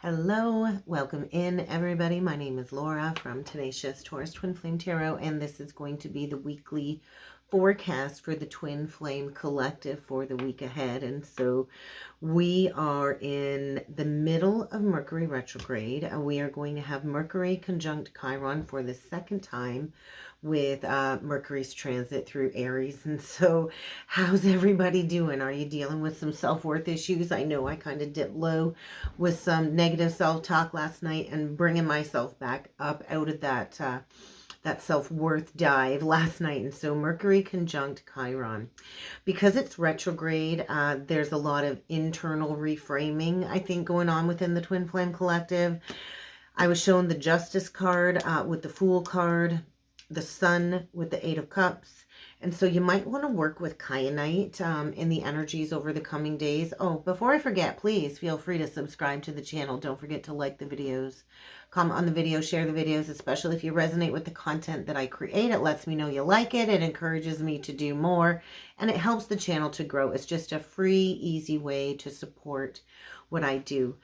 Hello, welcome in everybody. My name is Laura from Tenacious Taurus Twin Flame Tarot, and this is going to be the weekly forecast for the Twin Flame Collective for the week ahead. And so we are in the middle of Mercury retrograde, and we are going to have Mercury conjunct Chiron for the second time with Mercury's transit through Aries. And so how's everybody doing? Are you dealing with some self-worth issues? I know I kind of dipped low with some negative self-talk last night and bringing myself back up out of that self-worth dive last night. And so Mercury conjunct Chiron, because it's retrograde, there's a lot of internal reframing, I think, going on within the Twin Flame Collective. I was shown the Justice card with the Fool card, the Sun with the Eight of Cups. And so you might want to work with kyanite in the energies over the coming days. Oh, before I forget, please feel free to subscribe to the channel. Don't forget to like the videos, comment on the videos, share the videos, especially if you resonate with the content that I create. It lets me know you like it. It encourages me to do more, and it helps the channel to grow. It's just a free, easy way to support what I do.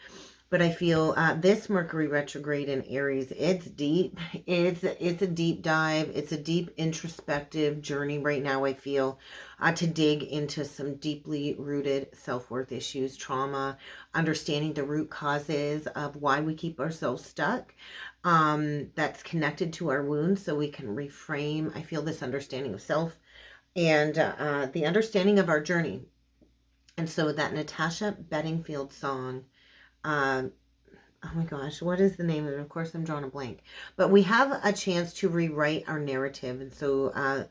But I feel this Mercury retrograde in Aries, it's deep. It's a deep dive. It's a deep introspective journey right now, I feel, to dig into some deeply rooted self-worth issues, trauma, understanding the root causes of why we keep ourselves stuck. That's connected to our wounds, so we can reframe, I feel, this understanding of self and the understanding of our journey. And so that Natasha Bedingfield song, oh my gosh, what is the name of it? Of course, I'm drawing a blank. But we have a chance to rewrite our narrative. And so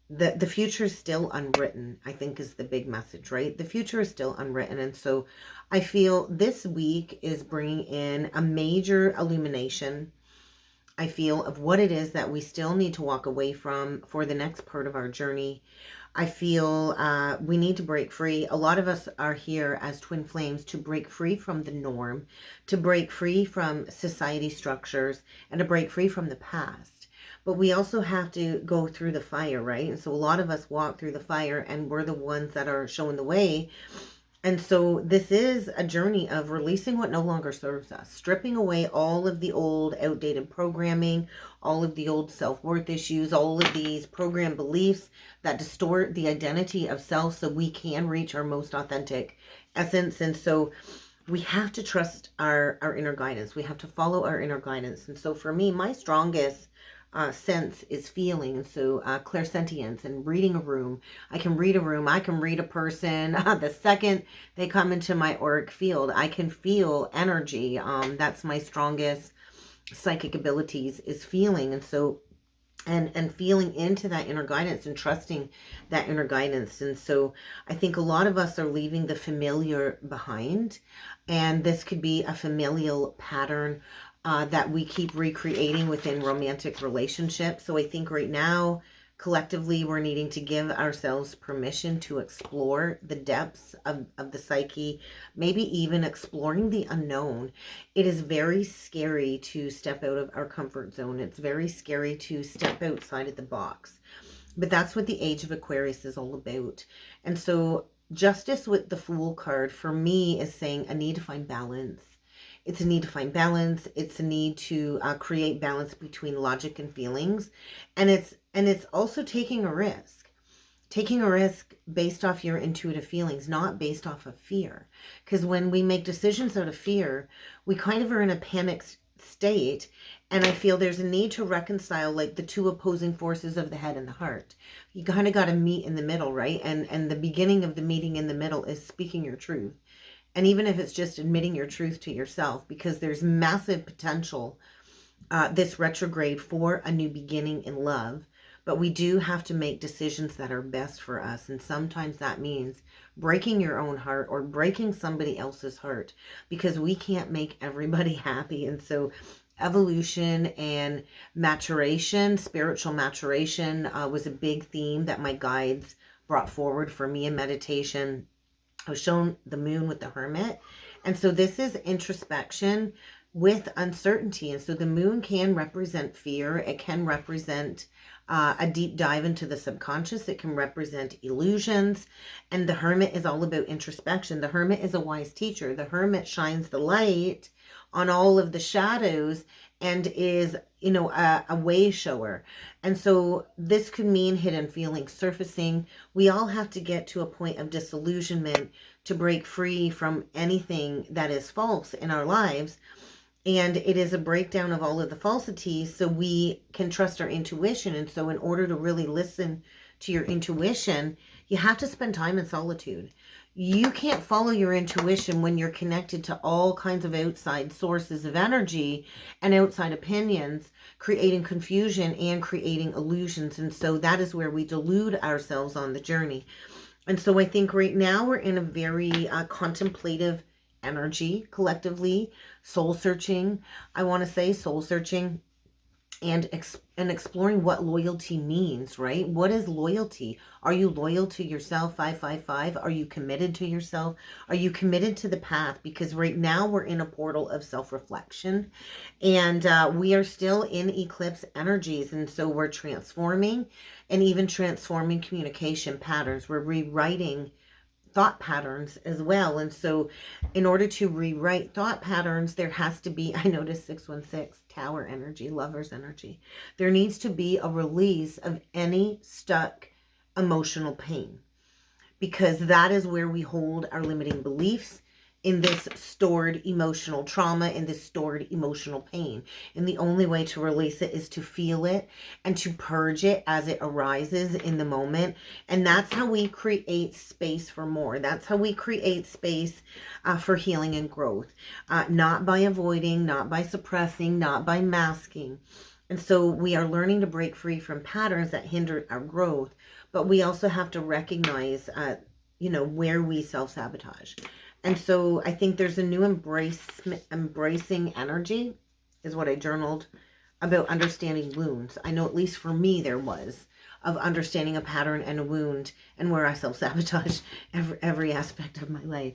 the future is still unwritten, I think, is the big message, right? The future is still unwritten. And so I feel this week is bringing in a major illumination, I feel, of what it is that we still need to walk away from for the next part of our journey. I feel we need to break free. A lot of us are here as twin flames to break free from the norm, to break free from society structures, and to break free from the past. But we also have to go through the fire, right? And so a lot of us walk through the fire, and we're the ones that are showing the way. And so this is a journey of releasing what no longer serves us, stripping away all of the old outdated programming, all of the old self-worth issues, all of these program beliefs that distort the identity of self so we can reach our most authentic essence. And so we have to trust our inner guidance. We have to follow our inner guidance. And so for me, my strongest sense is feeling. And so clairsentience and reading a room. I can read a room. I can read a person. The second they come into my auric field, I can feel energy. That's my strongest psychic abilities, is feeling. And so and feeling into that inner guidance and trusting that inner guidance. And so I think a lot of us are leaving the familiar behind, and this could be a familial pattern that we keep recreating within romantic relationships. So I think right now, collectively, we're needing to give ourselves permission to explore the depths of the psyche, maybe even exploring the unknown. It is very scary to step out of our comfort zone. It's very scary to step outside of the box. But that's what the Age of Aquarius is all about. And so Justice with the Fool card, for me, is saying a need to find balance. It's a need to find balance. It's a need to create balance between logic and feelings. And it's also taking a risk. Taking a risk based off your intuitive feelings, not based off of fear. Because when we make decisions out of fear, we kind of are in a panic state. And I feel there's a need to reconcile like the two opposing forces of the head and the heart. You kind of got to meet in the middle, right? And the beginning of the meeting in the middle is speaking your truth. And even if it's just admitting your truth to yourself, because there's massive potential this retrograde for a new beginning in love. But we do have to make decisions that are best for us. And sometimes that means breaking your own heart or breaking somebody else's heart, because we can't make everybody happy. And so evolution and maturation, spiritual maturation, was a big theme that my guides brought forward for me in meditation. I was shown the moon with the Hermit. And so this is introspection, with uncertainty. And so the moon can represent fear. It can represent a deep dive into the subconscious. It can represent illusions. And the hermit is all about introspection. The hermit is a wise teacher. The hermit shines the light on all of the shadows and is, a way shower. And so this could mean hidden feelings surfacing. We all have to get to a point of disillusionment to break free from anything that is false in our lives. And it is a breakdown of all of the falsities so we can trust our intuition. And so in order to really listen to your intuition, you have to spend time in solitude. You can't follow your intuition when you're connected to all kinds of outside sources of energy and outside opinions, creating confusion and creating illusions. And so that is where we delude ourselves on the journey. And so I think right now we're in a very contemplative energy collectively, soul searching. I want to say soul searching and exploring what loyalty means, right? What is loyalty? Are you loyal to yourself? 555. Are you committed to yourself? Are you committed to the path? Because right now we're in a portal of self-reflection, and we are still in eclipse energies. And so we're transforming and even transforming communication patterns. We're rewriting thought patterns as well. And so in order to rewrite thought patterns, there has to be, I noticed 616, tower energy, lover's energy. There needs to be a release of any stuck emotional pain, because that is where we hold our limiting beliefs, in this stored emotional trauma, in this stored emotional pain. And the only way to release it is to feel it and to purge it as it arises in the moment. And that's how we create space for more. That's how we create space for healing and growth. Not by avoiding, not by suppressing, not by masking. And so we are learning to break free from patterns that hinder our growth. But we also have to recognize, where we self-sabotage. And so I think there's a new embracing energy, is what I journaled about, understanding wounds. I know at least for me there was, of understanding a pattern and a wound, and where I self-sabotage every aspect of my life.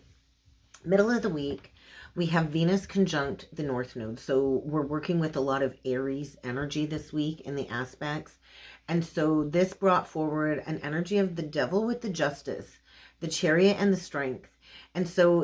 Middle of the week, we have Venus conjunct the North Node. So we're working with a lot of Aries energy this week in the aspects. And so this brought forward an energy of the devil with the justice, the chariot and the strength. And so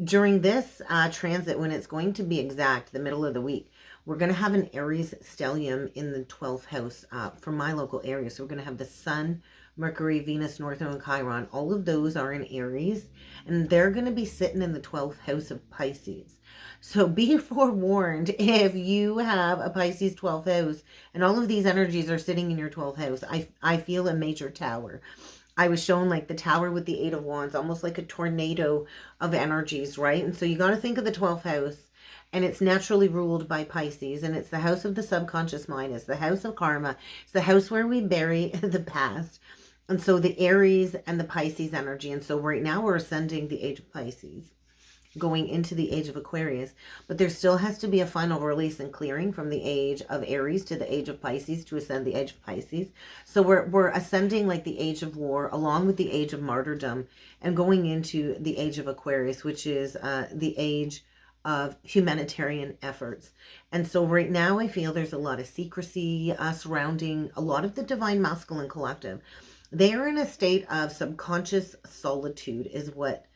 during this transit, when it's going to be exact, the middle of the week, we're going to have an Aries stellium in the 12th house for my local area. So we're going to have the Sun, Mercury, Venus, North Node, and Chiron. All of those are in Aries, and they're going to be sitting in the 12th house of Pisces. So be forewarned if you have a Pisces 12th house and all of these energies are sitting in your 12th house. I feel a major tower. I was shown like the tower with the 8 of Wands, almost like a tornado of energies, right? And so you got to think of the 12th house, and it's naturally ruled by Pisces, and it's the house of the subconscious mind. It's the house of karma. It's the house where we bury the past. And so the Aries and the Pisces energy. And so right now we're ascending the age of Pisces, going into the age of Aquarius, but there still has to be a final release and clearing from the age of Aries to the age of Pisces to ascend the age of Pisces. So we're ascending like the age of war along with the age of martyrdom and going into the age of Aquarius, which is the age of humanitarian efforts. And so right now I feel there's a lot of secrecy surrounding a lot of the divine masculine collective. They are in a state of subconscious solitude, is what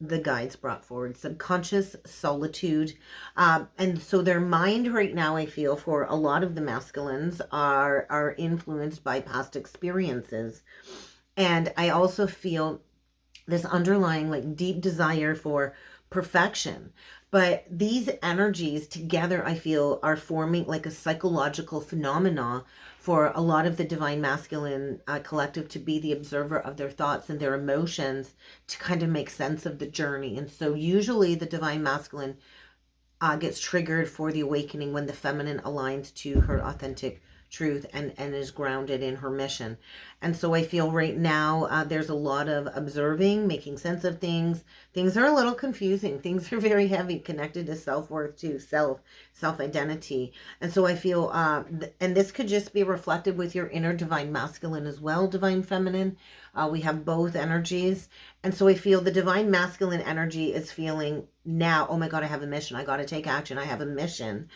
the guides brought forward. Subconscious solitude. And so their mind right now, I feel, for a lot of the masculines are influenced by past experiences. And I also feel this underlying like deep desire for perfection. But these energies together, I feel, are forming like a psychological phenomena for a lot of the divine masculine collective to be the observer of their thoughts and their emotions to kind of make sense of the journey. And so usually the divine masculine gets triggered for the awakening when the feminine aligns to her authentic truth and is grounded in her mission. And so I feel right now there's a lot of observing, making sense of things. Things are a little confusing. Things are very heavy, connected to self-worth, to self-identity. And so I feel, and this could just be reflected with your inner divine masculine as well, divine feminine. We have both energies. And so I feel the divine masculine energy is feeling now, oh my God, I have a mission. I got to take action. I have a mission.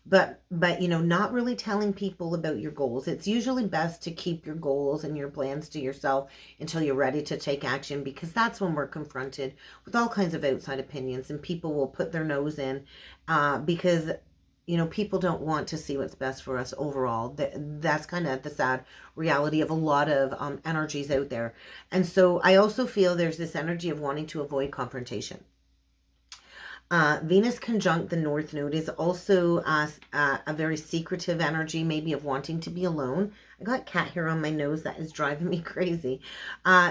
But you know, not really telling people about your goals. It's usually best to keep your goals and your plans to yourself until you're ready to take action, because that's when we're confronted with all kinds of outside opinions and people will put their nose in because, you know, people don't want to see what's best for us overall. That's kind of the sad reality of a lot of energies out there. And so I also feel there's this energy of wanting to avoid confrontation. Venus conjunct the North Node is also a very secretive energy, maybe of wanting to be alone. I got cat hair on my nose that is driving me crazy.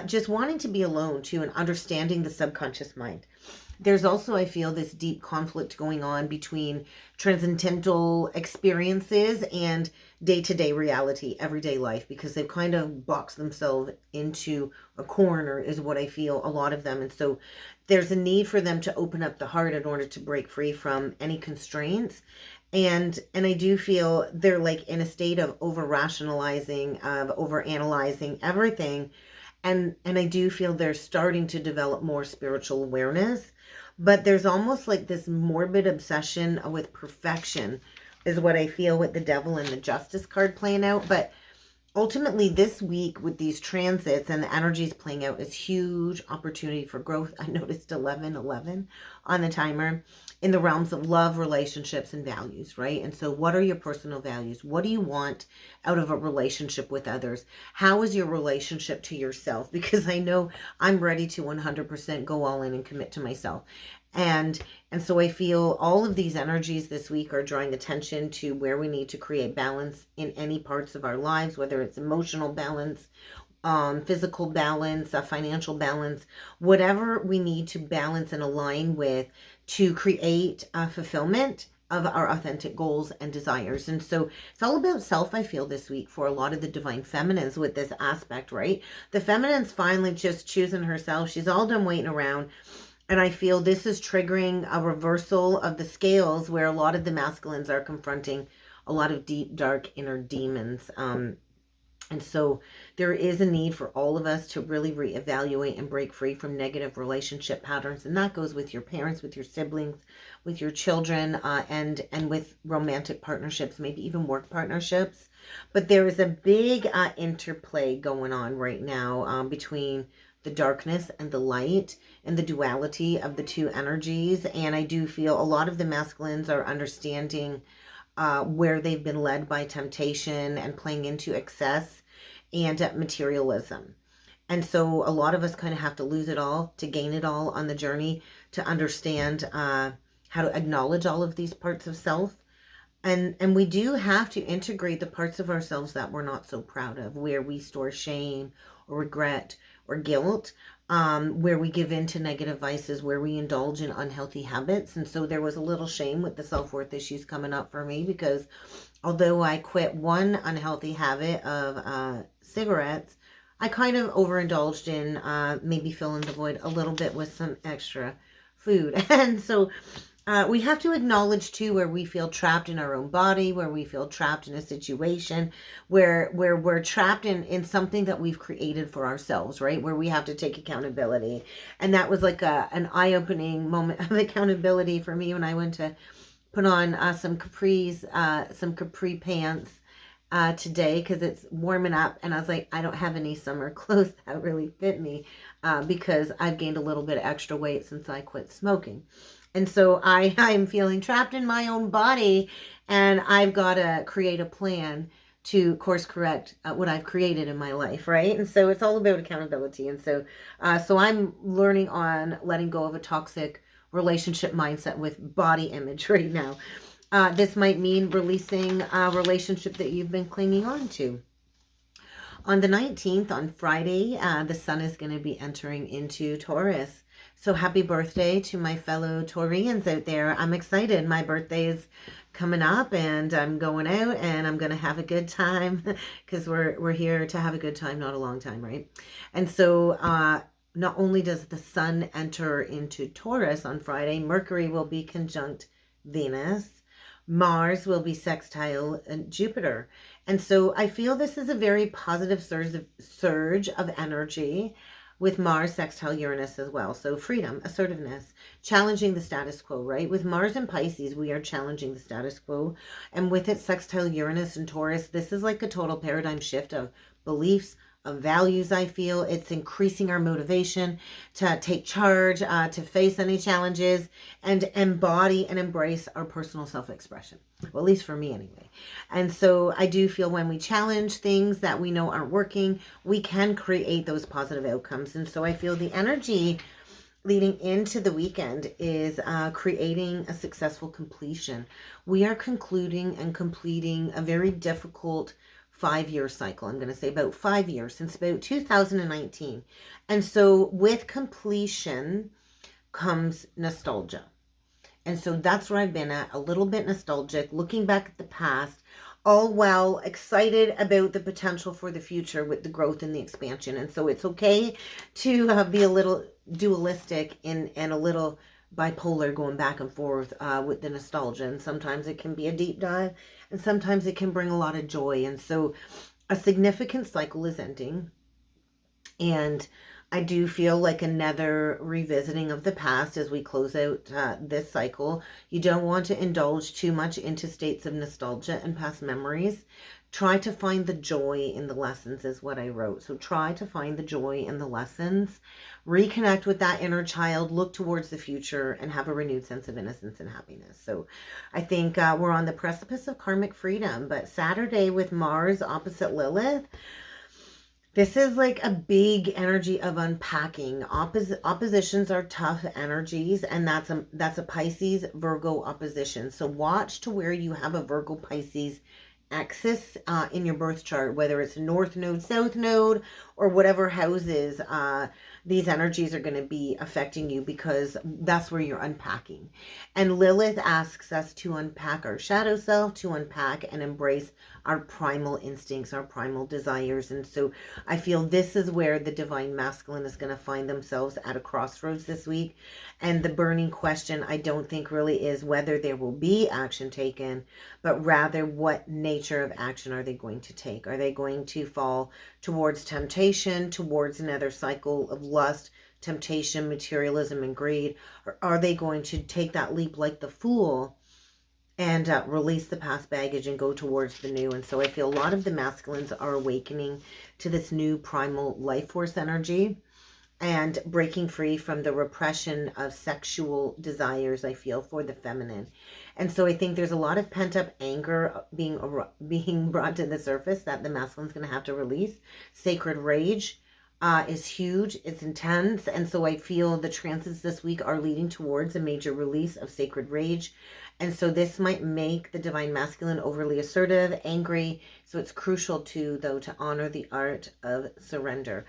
Just wanting to be alone too, and understanding the subconscious mind. There's also, I feel, this deep conflict going on between transcendental experiences and day-to-day reality, everyday life, because they've kind of boxed themselves into a corner, is what I feel, a lot of them. And so there's a need for them to open up the heart in order to break free from any constraints. And I do feel they're like in a state of over-rationalizing, of over-analyzing everything. And I do feel they're starting to develop more spiritual awareness. But there's almost like this morbid obsession with perfection is what I feel with the Devil and the Justice card playing out. But ultimately this week with these transits and the energies playing out is huge opportunity for growth. I noticed 11:11 on the timer in the realms of love, relationships, and values, right? And so what are your personal values? What do you want out of a relationship with others? How is your relationship to yourself? Because I know I'm ready to 100% go all in and commit to myself. And so I feel all of these energies this week are drawing attention to where we need to create balance in any parts of our lives, whether it's emotional balance, physical balance, financial balance, whatever we need to balance and align with to create fulfillment of our authentic goals and desires. And so it's all about self, I feel, this week for a lot of the divine feminines with this aspect, right? The feminine's finally just choosing herself. She's all done waiting around. And I feel this is triggering a reversal of the scales where a lot of the masculines are confronting a lot of deep, dark inner demons. And so there is a need for all of us to really reevaluate and break free from negative relationship patterns. And that goes with your parents, with your siblings, with your children, and with romantic partnerships, maybe even work partnerships. But there is a big interplay going on right now between the darkness and the light and the duality of the two energies. And I do feel a lot of the masculines are understanding where they've been led by temptation and playing into excess and materialism. And so a lot of us kind of have to lose it all to gain it all on the journey, to understand how to acknowledge all of these parts of self. And we do have to integrate the parts of ourselves that we're not so proud of, where we store shame or regret or guilt, where we give in to negative vices, where we indulge in unhealthy habits. And so there was a little shame with the self-worth issues coming up for me, because although I quit one unhealthy habit of cigarettes, I kind of overindulged in maybe filling the void a little bit with some extra food. And so we have to acknowledge too where we feel trapped in our own body, where we feel trapped in a situation, where we're trapped in something that we've created for ourselves, right? Where we have to take accountability. And that was like an eye-opening moment of accountability for me when I went to put on some capri pants today, because it's warming up, and I was like, I don't have any summer clothes that really fit me because I've gained a little bit of extra weight since I quit smoking. And so I'm feeling trapped in my own body, and I've got to create a plan to course correct what I've created in my life, right? And so it's all about accountability. And so I'm learning on letting go of a toxic relationship mindset with body image right now. This might mean releasing a relationship that you've been clinging on to. On the 19th, on Friday, the sun is going to be entering into Taurus. So happy birthday to my fellow Taurians out there. I'm excited. My birthday is coming up and I'm going out and I'm going to have a good time because we're here to have a good time, not a long time, right? And so not only does the sun enter into Taurus on Friday, Mercury will be conjunct Venus. Mars will be sextile Jupiter. And so I feel this is a very positive surge of energy with Mars sextile Uranus as well. So freedom, assertiveness, challenging the status quo, right? With Mars and Pisces, we are challenging the status quo. And with it sextile Uranus and Taurus, this is like a total paradigm shift of beliefs, of values. I feel it's increasing our motivation to take charge, to face any challenges, and embody and embrace our personal self-expression. Well, at least for me anyway. And so I do feel when we challenge things that we know aren't working, we can create those positive outcomes. And so I feel the energy leading into the weekend is creating a successful completion. We are concluding and completing a very difficult 5-year cycle. I'm going to say about 5 years, since about 2019. And so with completion comes nostalgia. And so that's where I've been at, a little bit nostalgic, looking back at the past, all while excited about the potential for the future with the growth and the expansion. And so it's okay to be a little dualistic and a little bipolar, going back and forth with the nostalgia. And sometimes it can be a deep dive and sometimes it can bring a lot of joy. And so a significant cycle is ending, and I do feel like another revisiting of the past as we close out this cycle. You don't want to indulge too much into states of nostalgia and past memories. Try to find the joy in the lessons is what I wrote. So try to find the joy in the lessons. Reconnect with that inner child. Look towards the future and have a renewed sense of innocence and happiness. So I think we're on the precipice of karmic freedom. But Saturday with Mars opposite Lilith, this is like a big energy of unpacking. Oppositions are tough energies, and that's a Pisces Virgo opposition. So watch to where you have a Virgo Pisces axis in your birth chart, whether it's north node, south node, or whatever houses these energies are going to be affecting you, because that's where you're unpacking. And Lilith asks us to unpack our shadow self, to unpack and embrace our primal instincts, our primal desires. And so I feel this is where the divine masculine is going to find themselves at a crossroads this week. And the burning question, I don't think really is whether there will be action taken, but rather what nature of action are they going to take? Are they going to fall towards temptation, towards another cycle of lust, temptation, materialism, and greed? Or are they going to take that leap like the fool and release the past baggage and go towards the new? And so I feel a lot of the masculines are awakening to this new primal life force energy and breaking free from the repression of sexual desires, I feel, for the feminine. And so I think there's a lot of pent-up anger being brought to the surface that the masculine's going to have to release. Sacred rage is huge. It's intense. And so I feel the transits this week are leading towards a major release of sacred rage. And so this might make the divine masculine overly assertive, angry. So it's crucial though, to honor the art of surrender.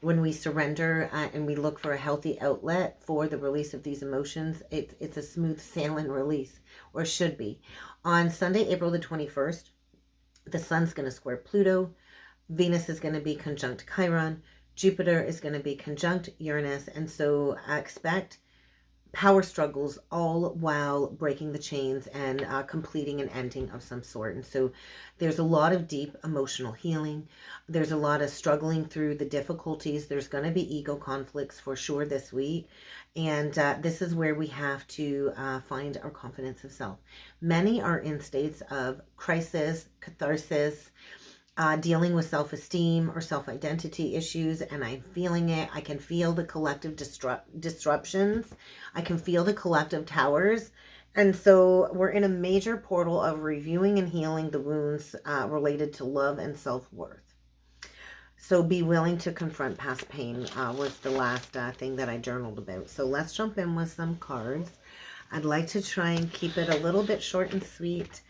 When we surrender and we look for a healthy outlet for the release of these emotions, it's a smooth sailing release, or should be. On Sunday, April the 21st, the sun's going to square Pluto. Venus is going to be conjunct Chiron. Jupiter is going to be conjunct Uranus. And so I expect power struggles, all while breaking the chains and completing an ending of some sort. And so there's a lot of deep emotional healing. There's a lot of struggling through the difficulties. There's going to be ego conflicts for sure this week. And this is where we have to find our confidence of self. Many are in states of crisis, catharsis, dealing with self-esteem or self-identity issues, and I'm feeling it. I can feel the collective disruptions. I can feel the collective towers. And so we're in a major portal of reviewing and healing the wounds related to love and self-worth. So be willing to confront past pain was the last thing that I journaled about. So let's jump in with some cards. I'd like to try and keep it a little bit short and sweet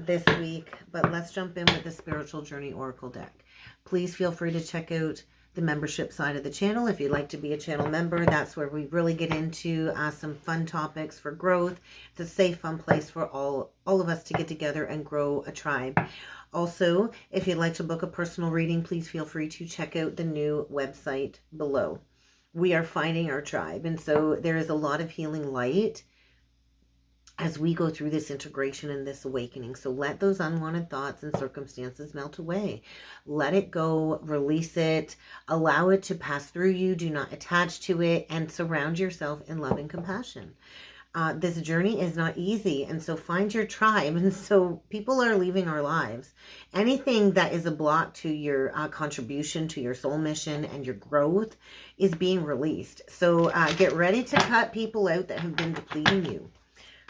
this week, but let's jump in with the Spiritual Journey Oracle deck. Please feel free to check out the membership side of the channel. If you'd like to be a channel member, that's where we really get into some fun topics for growth. It's a safe, fun place for all of us to get together and grow a tribe. Also, if you'd like to book a personal reading, please feel free to check out the new website below. We are finding our tribe, and so there is a lot of healing light as we go through this integration and this awakening. So let those unwanted thoughts and circumstances melt away. Let it go, release it, allow it to pass through you. Do not attach to it, and surround yourself in love and compassion. This journey is not easy, and so find your tribe. And so people are leaving our lives. Anything that is a block to your contribution to your soul mission and your growth is being released. So get ready to cut people out that have been depleting you.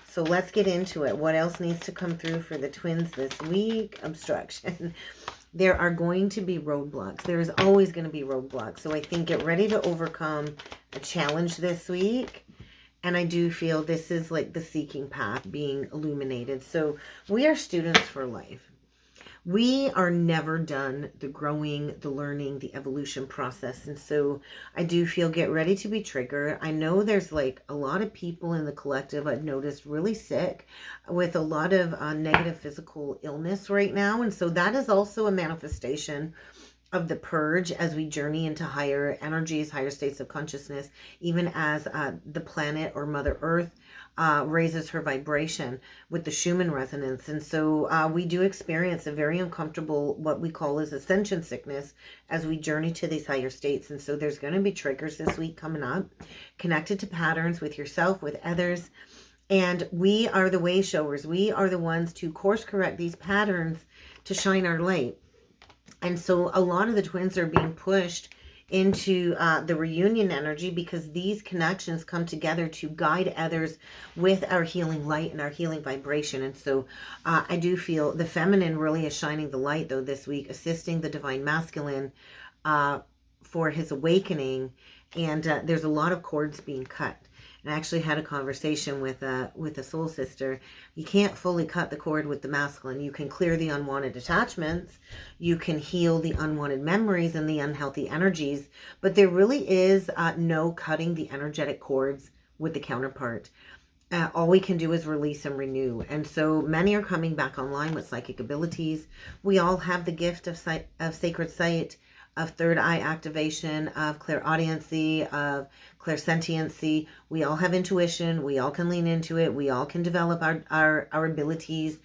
So let's get into it. What else needs to come through for the twins this week? Obstruction. There are going to be roadblocks. There's always going to be roadblocks. So I think get ready to overcome a challenge this week. And I do feel this is like the seeking path being illuminated. So we are students for life. We are never done the growing, the learning, the evolution process. And so I do feel get ready to be triggered. I know there's like a lot of people in the collective I've noticed really sick with a lot of negative physical illness right now. And so that is also a manifestation of the purge as we journey into higher energies, higher states of consciousness, even as the planet or Mother Earth raises her vibration with the Schumann resonance. And so we do experience a very uncomfortable, what we call is ascension sickness as we journey to these higher states. And so there's going to be triggers this week coming up connected to patterns with yourself, with others. And we are the way showers. We are the ones to course correct these patterns to shine our light. And so a lot of the twins are being pushed into the reunion energy because these connections come together to guide others with our healing light and our healing vibration. And so I do feel the feminine really is shining the light, though, this week, assisting the divine masculine for his awakening. And there's a lot of cords being cut. And I actually had a conversation with a soul sister. You can't fully cut the cord with the masculine. You can clear the unwanted attachments. You can heal the unwanted memories and the unhealthy energies. But there really is no cutting the energetic cords with the counterpart. All we can do is release and renew. And so many are coming back online with psychic abilities. We all have the gift of sacred sight, of third eye activation, of clairaudiency, of clairsentiency. We all have intuition. We all can lean into it. We all can develop our abilities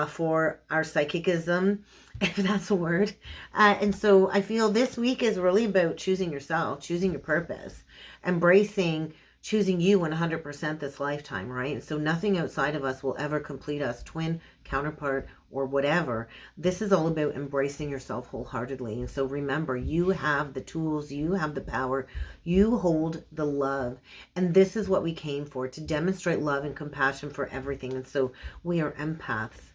for our psychicism, if that's a word. And so I feel this week is really about choosing yourself, choosing your purpose, embracing choosing you 100% this lifetime, right? And so nothing outside of us will ever complete us, twin, counterpart, or whatever. This is all about embracing yourself wholeheartedly. And so remember, you have the tools, you have the power, you hold the love. And this is what we came for, to demonstrate love and compassion for everything. And so we are empaths.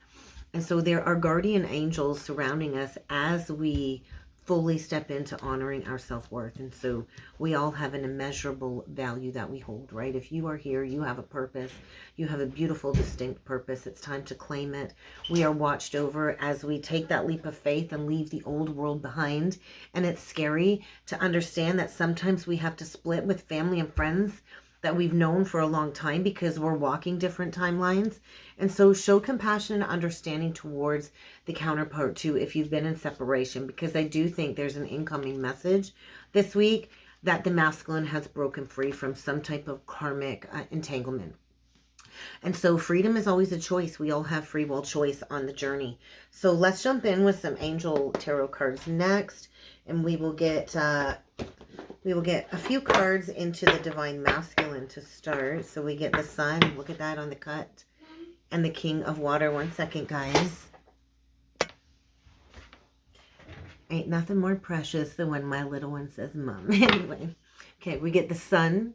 And so there are guardian angels surrounding us as we fully step into honoring our self-worth. And so we all have an immeasurable value that we hold, right? If you are here, you have a purpose. You have a beautiful, distinct purpose. It's time to claim it. We are watched over as we take that leap of faith and leave the old world behind. And it's scary to understand that sometimes we have to split with family and friends that we've known for a long time because we're walking different timelines. And so show compassion and understanding towards the counterpart too if you've been in separation, because I do think there's an incoming message this week that the masculine has broken free from some type of karmic entanglement. And so freedom is always a choice. We all have free will choice on the journey. So let's jump in with some angel tarot cards next, and we will get a few cards into the divine masculine to start. So we get the sun, look at that on the cut, and the king of water. One second, guys. Ain't nothing more precious than when my little one says mom. Anyway, okay, we get the sun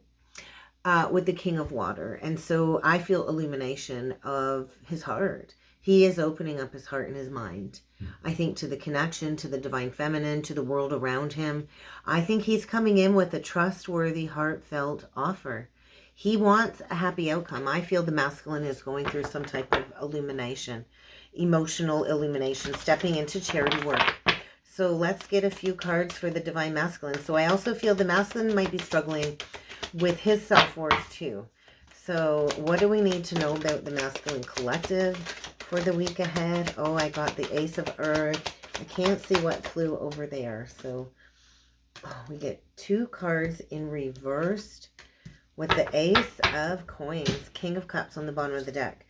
with the king of water. And so I feel illumination of his heart. He is opening up his heart and his mind. I think to the connection, to the divine feminine, to the world around him. I think he's coming in with a trustworthy, heartfelt offer. He wants a happy outcome. I feel the masculine is going through some type of illumination, emotional illumination, stepping into charity work. So let's get a few cards for the Divine Masculine. So I also feel the Masculine might be struggling with his self-worth too. So what do we need to know about the Masculine Collective for the week ahead? Oh, I got the Ace of Earth. I can't see what flew over there. So we get 2 cards in reversed with the Ace of Coins, King of Cups on the bottom of the deck.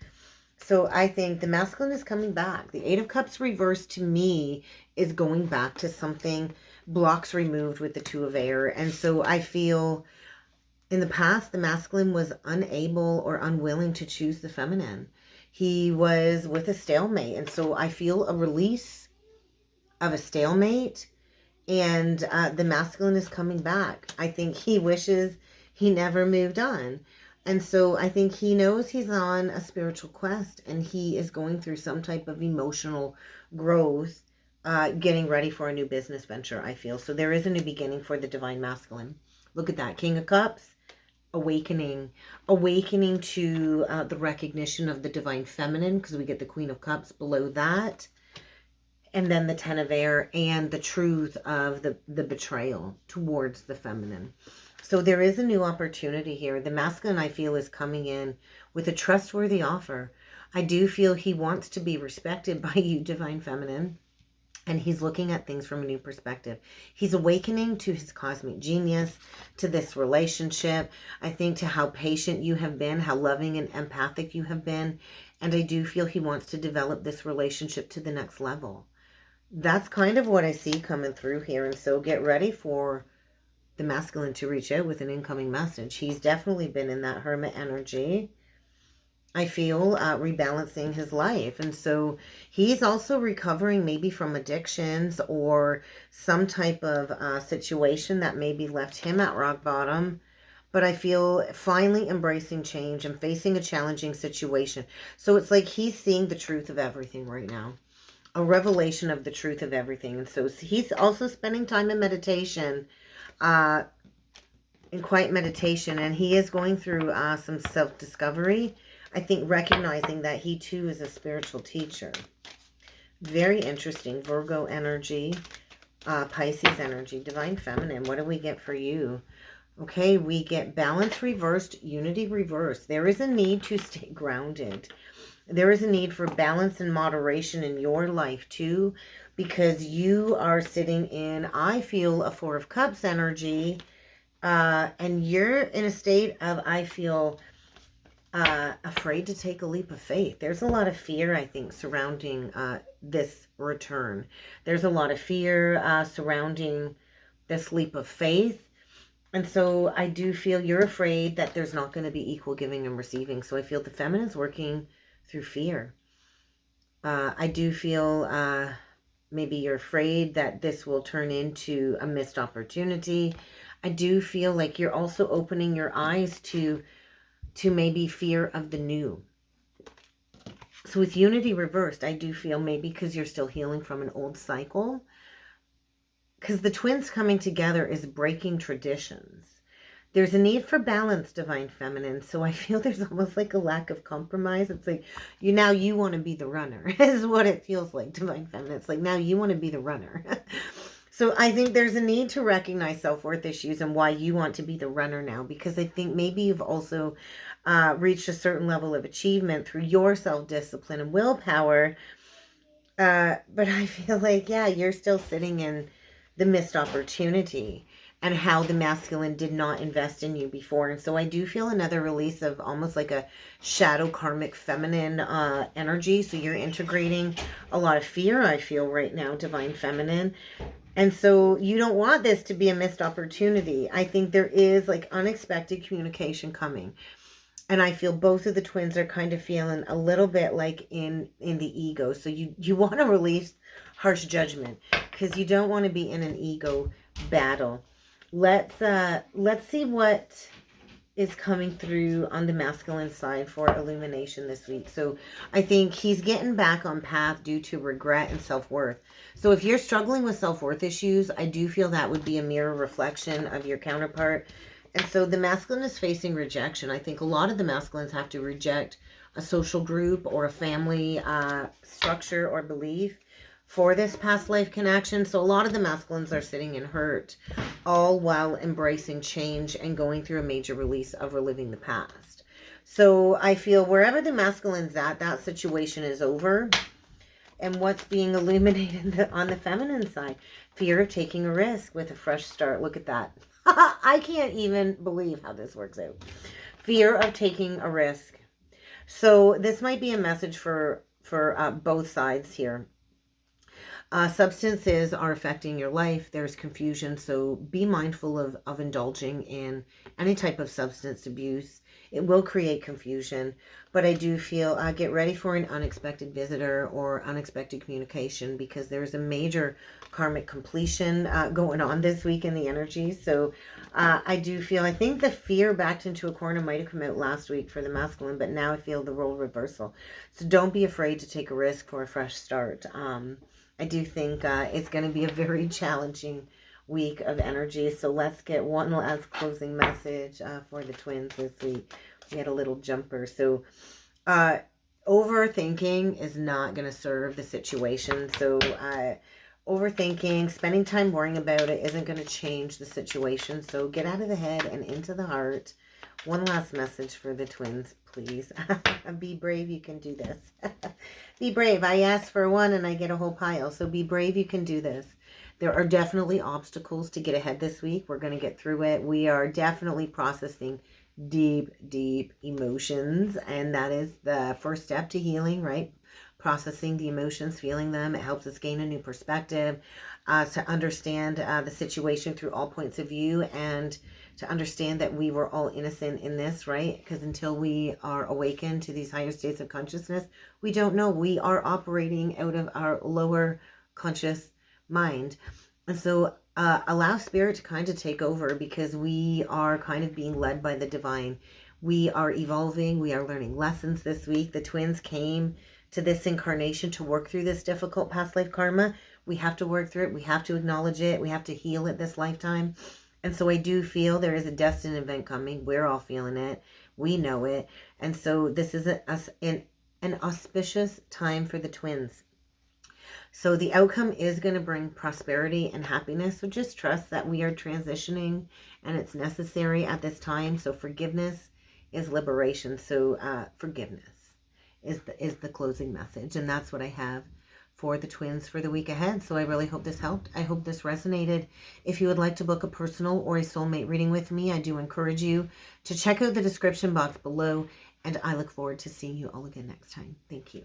So I think the Masculine is coming back. The 8 of Cups reversed to me is going back to something, blocks removed with the 2 of Air. And so I feel in the past, the Masculine was unable or unwilling to choose the feminine. He was with a stalemate. And so I feel a release of a stalemate. And the Masculine is coming back. I think he wishes he never moved on. And so I think he knows he's on a spiritual quest. And he is going through some type of emotional growth, getting ready for a new business venture, I feel. So there is a new beginning for the Divine Masculine. Look at that. King of Cups. Awakening to the recognition of the Divine Feminine, because we get the Queen of Cups below that. And then the 10 of Air and the truth of the betrayal towards the feminine. So there is a new opportunity here. The Masculine, I feel, is coming in with a trustworthy offer. I do feel he wants to be respected by you, Divine Feminine. And he's looking at things from a new perspective. He's awakening to his cosmic genius, to this relationship. I think to how patient you have been, how loving and empathic you have been. And I do feel he wants to develop this relationship to the next level. That's kind of what I see coming through here. And so get ready for the Masculine to reach out with an incoming message. He's definitely been in that Hermit energy, I feel, rebalancing his life. And so he's also recovering maybe from addictions or some type of situation that maybe left him at rock bottom. But I feel finally embracing change and facing a challenging situation. So it's like he's seeing the truth of everything right now. A revelation of the truth of everything. And so he's also spending time in meditation, in quiet meditation. And he is going through some self-discovery. I think recognizing that he too is a spiritual teacher. Very interesting. Virgo energy, Pisces energy, Divine Feminine. What do we get for you? Okay, we get balance reversed, unity reversed. There is a need to stay grounded. There is a need for balance and moderation in your life too, because you are sitting in, I feel, a 4 of Cups energy, and you're in a state of, I feel, afraid to take a leap of faith. There's a lot of fear, I think, surrounding this return. There's a lot of fear surrounding this leap of faith. And so I do feel you're afraid that there's not going to be equal giving and receiving. So I feel the feminine's working through fear. I do feel maybe you're afraid that this will turn into a missed opportunity. I do feel like you're also opening your eyes to maybe fear of the new. So with unity reversed, I do feel maybe because you're still healing from an old cycle, because the twins coming together is breaking traditions. There's a need for balance, Divine Feminine. So I feel there's almost like a lack of compromise. It's like you want to be the runner is what it feels like, Divine Feminine. It's like now you want to be the runner. So I think there's a need to recognize self-worth issues and why you want to be the runner now. Because I think maybe you've also reached a certain level of achievement through your self-discipline and willpower. But I feel like, yeah, you're still sitting in the missed opportunity and how the masculine did not invest in you before. And so I do feel another release of almost like a shadow karmic feminine energy. So you're integrating a lot of fear, I feel, right now, Divine Feminine. And so you don't want this to be a missed opportunity. I think there is like unexpected communication coming. And I feel both of the twins are kind of feeling a little bit like in the ego. So you want to release harsh judgment because you don't want to be in an ego battle. Let's see what is coming through on the masculine side for illumination this week. So I think he's getting back on path due to regret and self-worth. So if you're struggling with self-worth issues, I do feel that would be a mirror reflection of your counterpart. And so the masculine is facing rejection. I think a lot of the masculines have to reject a social group or a family structure or belief. for this past life connection. So a lot of the masculines are sitting in hurt, all while embracing change and going through a major release of reliving the past. So I feel wherever the masculine's at, that situation is over. And what's being illuminated on the feminine side? Fear of taking a risk with a fresh start. Look at that. I can't even believe how this works out. Fear of taking a risk. So this might be a message for both sides here. Substances are affecting your life. There's confusion. So be mindful of indulging in any type of substance abuse. It will create confusion. But I do feel get ready for an unexpected visitor or unexpected communication, because there's a major karmic completion going on this week in the energy. So I do feel, I think the fear backed into a corner might have come out last week for the masculine, but now I feel the role reversal. So don't be afraid to take a risk for a fresh start. I do think it's going to be a very challenging week of energy. So let's get one last closing message for the twins this week. We had a little jumper. So overthinking is not going to serve the situation. So overthinking, spending time worrying about it isn't going to change the situation. So get out of the head and into the heart. One last message for the twins, please. Be brave, you can do this. Be brave. I asked for one and I get a whole pile. So be brave, you can do this. There are definitely obstacles to get ahead this week. We're going to get through it. We are definitely processing deep emotions. And that is the first step to healing, right? Processing the emotions, feeling them. It helps us gain a new perspective, to understand the situation through all points of view, and to understand that we were all innocent in this, right? Because until we are awakened to these higher states of consciousness, we don't know. We are operating out of our lower conscious mind. And so allow spirit to kind of take over, because we are kind of being led by the divine. We are evolving. We are learning lessons this week. The twins came to this incarnation to work through this difficult past life karma. We have to work through it. We have to acknowledge it. We have to heal it this lifetime. And so I do feel there is a destined event coming. We're all feeling it. We know it. And so this is an auspicious time for the twins. So the outcome is going to bring prosperity and happiness. So just trust that we are transitioning and it's necessary at this time. So forgiveness is liberation. So forgiveness is the closing message. And that's what I have for the twins for the week ahead. So I really hope this helped. I hope this resonated. If you would like to book a personal or a soulmate reading with me, I do encourage you to check out the description box below. And I look forward to seeing you all again next time. Thank you.